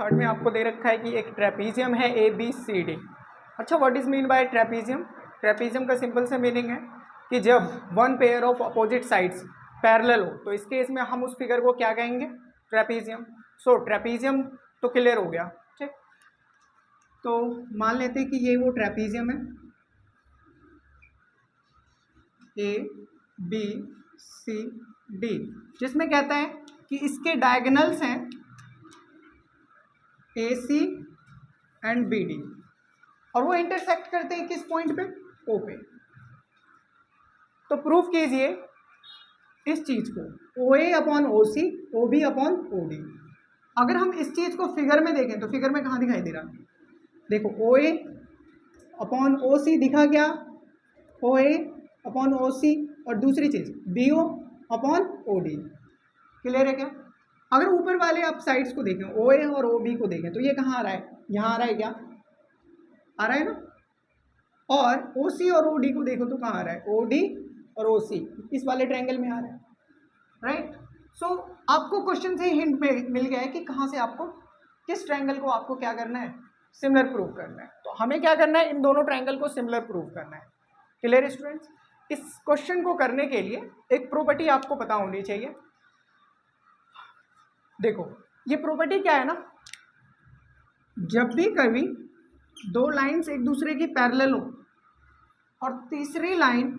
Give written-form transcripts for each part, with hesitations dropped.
Third में आपको दे रखा है कि एक ट्रेपीजियम है ABCD। अच्छा, what is mean by trapezium? Trapezium का सिंपल सा मीनिंग है कि जब one pair of opposite sides parallel हो, तो इस केस में हम उस फिगर को क्या कहेंगे? ट्रेपीजियम। सो ट्रेपीजियम तो क्लियर हो गया, ठीक। तो मान लेते हैं कि ये वो ट्रेपीजियम है ABCD, जिसमें कहता है कि इसके डायगोनल्स हैं AC एंड BD, और वो इंटरसेक्ट करते हैं किस पॉइंट पे? O पे। तो प्रूफ कीजिए इस चीज को, OA upon OC, OB upon OD। अगर हम इस चीज को फिगर में देखें तो फिगर में कहाँ दिखाई दे रहा? देखो, OA अपॉन OC दिखा क्या? OA अपॉन OC, और दूसरी चीज BO अपॉन OD। क्लियर है क्या? अगर ऊपर वाले आप साइड्स को देखें, OA और OB को देखें, तो ये कहाँ आ रहा है? यहाँ आ रहा है क्या? आ रहा है ना? और OC और OD को देखो तो कहाँ आ रहा है? OD और OC इस वाले ट्रायंगल में आ रहा है, राइट। सो आपको क्वेश्चन से हिंट मिल गया है कि कहाँ से आपको, किस ट्रायंगल को आपको क्या करना है? सिमिलर प्रूव करना है। तो हमें क्या करना है? इन दोनों ट्रायंगल को सिमिलर प्रूव करना है। Clear students? इस क्वेश्चन को करने के लिए एक प्रॉपर्टी आपको पता होनी चाहिए। देखो, ये प्रॉपर्टी क्या है ना, जब भी कभी दो लाइंस एक दूसरे की पैरेलल हो और तीसरी लाइन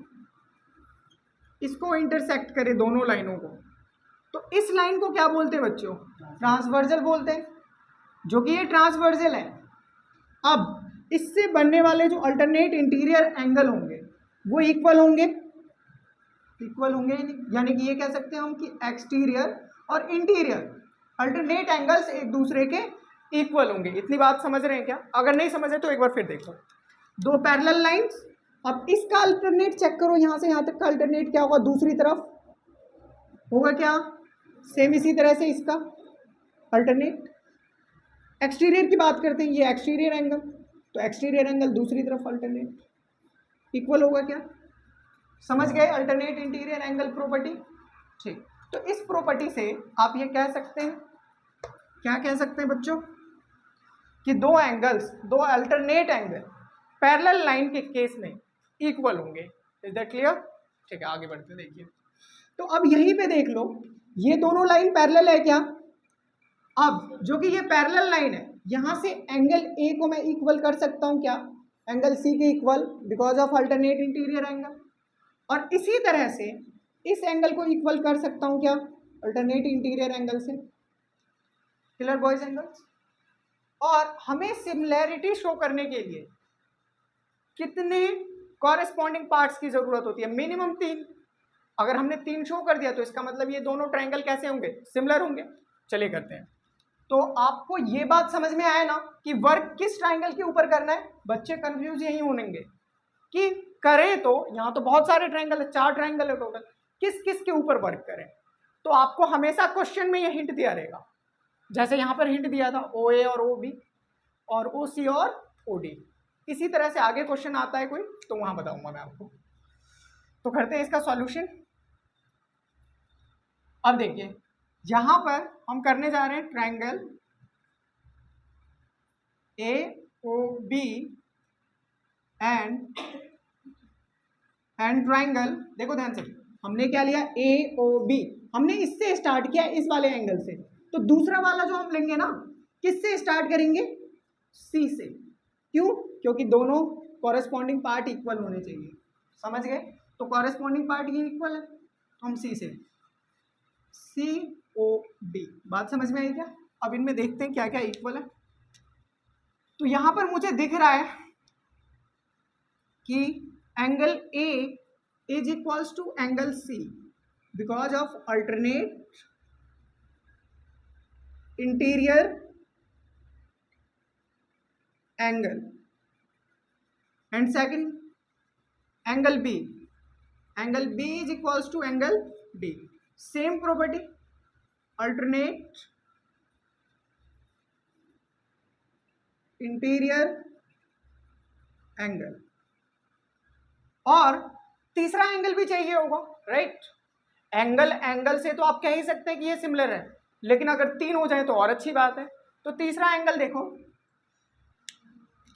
इसको इंटरसेक्ट करे, दोनों लाइनों को, तो इस लाइन को क्या बोलते हैं बच्चों? ट्रांसवर्जल बोलते हैं, जो कि ये ट्रांसवर्जल है। अब इससे बनने वाले जो अल्टरनेट इंटीरियर एंगल होंगे वो इक्वल होंगे, यानी कि ये कह सकते हैं हम कि एक्सटीरियर और इंटीरियर अल्टरनेट एंगल्स एक दूसरे के इक्वल होंगे। इतनी बात समझ रहे हैं क्या? अगर नहीं समझे तो एक बार फिर देखो। दो पैरेलल लाइंस, अब इसका अल्टरनेट चेक करो, यहां से यहां तक का अल्टरनेट क्या होगा? दूसरी तरफ होगा क्या? सेम इसी तरह से इसका अल्टरनेट। एक्सटीरियर की बात करते हैं, ये एक्सटीरियर एंगल, तो एक्सटीरियर एंगल दूसरी तरफ अल्टरनेट इक्वल होगा क्या? समझ गए अल्टरनेट इंटीरियर एंगल प्रॉपर्टी? ठीक। तो इस प्रॉपर्टी से आप ये कह सकते हैं, क्या कह सकते हैं बच्चों, कि दो एंगल्स, दो अल्टरनेट एंगल पैरेलल लाइन के केस में इक्वल होंगे। Is that clear? ठीक है, आगे बढ़ते देखिए। तो अब यहीं पे देख लो, ये दोनों लाइन पैरेलल है क्या? अब जो कि ये पैरेलल लाइन है, यहां से एंगल ए को मैं इक्वल कर सकता हूं क्या? एंगल सी के equal, because of alternate interior angle. और इसी तरह से इस एंगल को इक्वल कर सकता हूं क्या? अल्टरनेट इंटीरियर एंगल से। Clear boys angles? और हमें सिमिलैरिटी शो करने के लिए कितने कॉरेस्पॉन्डिंग पार्ट्स की जरूरत होती है? मिनिमम 3। अगर हमने 3 शो कर दिया तो इसका मतलब ये दोनों ट्रायंगल कैसे होंगे? सिमिलर होंगे। चलिए करते हैं। तो आपको ये बात समझ में आया ना कि वर्क किस ट्रायंगल के ऊपर करना है? बच्चे कंफ्यूज यही होंगे कि करें तो यहाँ तो बहुत सारे ट्रायंगल है, 4 ट्रायंगल है टोटल, किस किस के ऊपर वर्क करें? तो आपको हमेशा क्वेश्चन में ये हिंट दिया रहेगा, जैसे यहाँ पर हिंट दिया था OA और OB और OC और OD। इसी तरह से आगे क्वेश्चन आता है कोई तो वहां बताऊंगा मैं आपको। तो करते हैं इसका सॉल्यूशन। अब देखिए, यहां पर हम करने जा रहे हैं ट्रायंगल AOB एंड ट्रायंगल, देखो ध्यान से, हमने क्या लिया? AOB, हमने इससे स्टार्ट किया, इस वाले एंगल से। तो दूसरा वाला जो हम लेंगे ना, किससे स्टार्ट करेंगे? C से। क्यों? क्योंकि दोनों कॉरेस्पॉन्डिंग पार्ट इक्वल होने चाहिए। समझ गए? तो कॉरेस्पॉन्डिंग पार्ट ये इक्वल है, तो हम C से, COB। बात समझ में आई क्या? अब इनमें देखते हैं क्या क्या इक्वल है। तो यहां पर मुझे दिख रहा है कि angle A is equals to angle C because of alternate interior angle. And second angle B is equals to angle D. Same property, alternate interior angle। और तीसरा एंगल भी चाहिए होगा, राइट? एंगल से तो आप कह ही सकते हैं कि ये सिमिलर है, लेकिन अगर 3 हो जाए तो और अच्छी बात है। तो तीसरा एंगल देखो,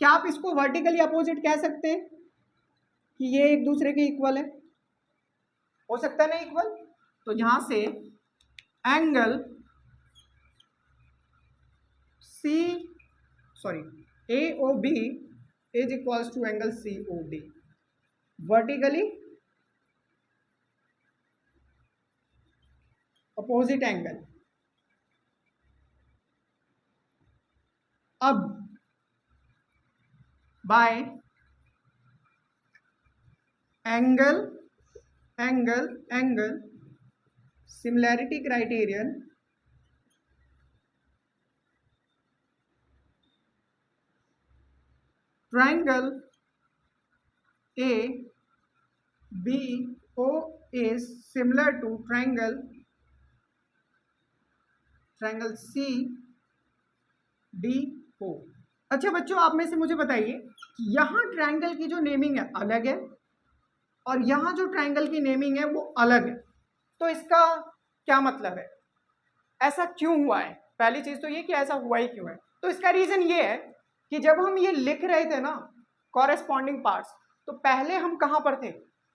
क्या आप इसको वर्टिकली अपोजिट कह सकते हैं कि ये एक दूसरे के इक्वल है? हो सकता है ना इक्वल? तो यहां से angle AOB is equals to angle COD vertically opposite angle. अब by angle similarity criterion triangle ABO is similar to triangle CDO। अच्छा बच्चों, आप में से मुझे बताइए कि यहाँ ट्रायंगल की जो नेमिंग है अलग है और यहाँ जो ट्रायंगल की नेमिंग है वो अलग है, तो इसका क्या मतलब है? ऐसा क्यों हुआ है? पहली चीज तो ये कि ऐसा हुआ ही क्यों है। तो इसका रीजन ये है कि जब हम ये लिख रहे थे ना कॉरेस्पॉन्डिंग पार्ट्स, तो पहले हम कहाँ पर थे?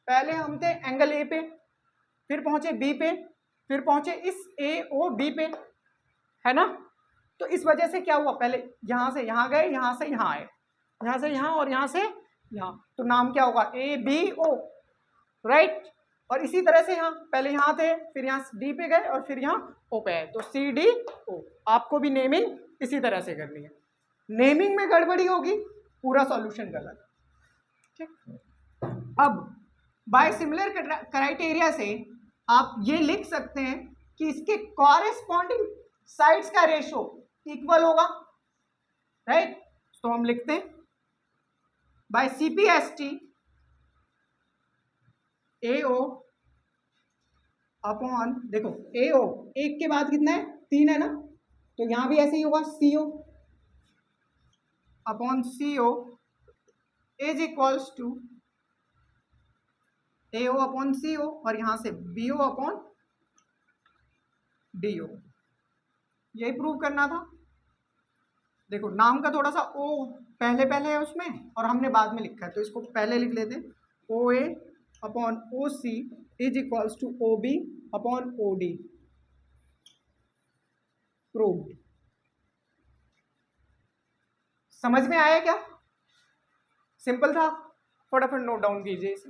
पहले हम थे एंगल ए पे, फिर पहुंचे बी पे, फिर पहुंचे इस AOB पे, है ना? तो इस वजह से क्या हुआ, पहले यहां से यहां गए, यहां से यहां आए, यहां से यहां और यहां से यहां, तो नाम क्या होगा? ABO, right. और इसी तरह से यहाँ पहले यहाँ थे, फिर यहाँ D पे गए और फिर यहाँ O पे आए, तो CDO। आपको भी नेमिंग इसी तरह से करनी है। नेमिंग में गड़बड़ी होगी, पूरा सॉल्यूशन गलत। ठीक, अब बाय सिमिलर क्राइटेरिया से आप ये लिख सकते हैं कि इसके कॉरेस्पॉन्डिंग साइड्स का रेशो इक्वल होगा, राइट। तो हम लिखते हैं बाय CPST AO अपॉन, देखो AO एक के बाद कितना है? 3 है ना, तो यहां भी ऐसे ही होगा CO upon CO is equals to AO upon CO और यहां से BO अपॉन DO। यही प्रूव करना था। देखो नाम का थोड़ा सा O पहले पहले है उसमें और हमने बाद में लिखा है, तो इसको पहले लिख लेते हैं। OA upon OC is equals to OB upon OD। Proved. समझ में आया क्या? सिंपल था, फटाफट नोट डाउन कीजिए इसे।